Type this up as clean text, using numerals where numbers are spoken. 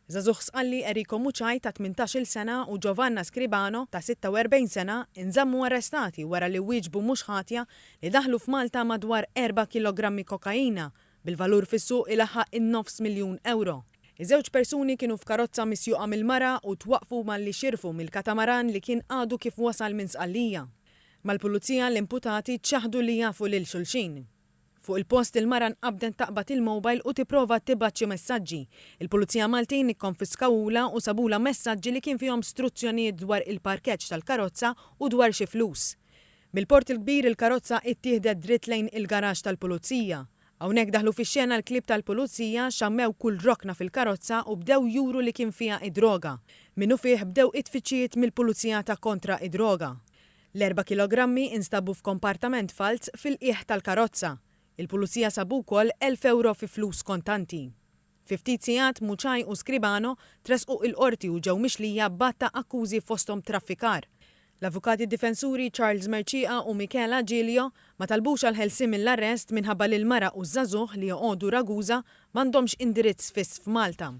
Żagħżugħ Sqalli Enrico Muċaj ta' 18-il sena u Giovanna Scribano ta' 46 sena inżammu arrestati wara li wieġbu mhux ħatja li daħlu f'Malta madwar 4 kilogrammi kokaina bil-valur fis-suq ilaħħaq in-nofs miljun euro. Iż-żewġ persuni kienu f'karozza misjuqa mill-mara u twaqfu malli xirfu mill-katamaran li kien għadu kif wasal minn Sqallija. Mal-pulizija l-imputati ċaħdu li jafu lil xulxin. Fuq il-post il-mara nqabdet taqbad il-mobile u tipprova tibgħat xi messaġġi. Il-Pulizija Maltin ikkonfiskawula u sabula messaġġi li kien fihom istruzzjonijiet dwar il-parkeġġ tal-karozza u dwar xi flus. Mill-port il-kbir il-karozza ittieħdet dritt lejn il-garaxx tal-Pulizija. Hawnhekk daħlu fix-xena l-klib tal-Pulizija xammew kull rokna fil-karozza u bdew juru li kien fiha id-droga. Minnu fih bdew it-tfittxijiet mill-Pulizija ta' kontra id-droga. L-4 kilogrammi instabu f'kompartament fals fil-qiegħ tal-karozza. Il-Pulizija sabu wkoll 1000 euro fi flus kontanti. Fi ftit sigħat Muċaj u Scribano tresqu il-qorti u ġew mixlija b'atta akkużi fosthom traffikar. L-avukati difensuri Charles Merċieqa u Michela Giglio ma talbux għal ħelsien mill-arrest minħabba li l-mara u żagħżugħ li joqogħdu Ragusa m'għandhomx indirizz fiss f'Malta.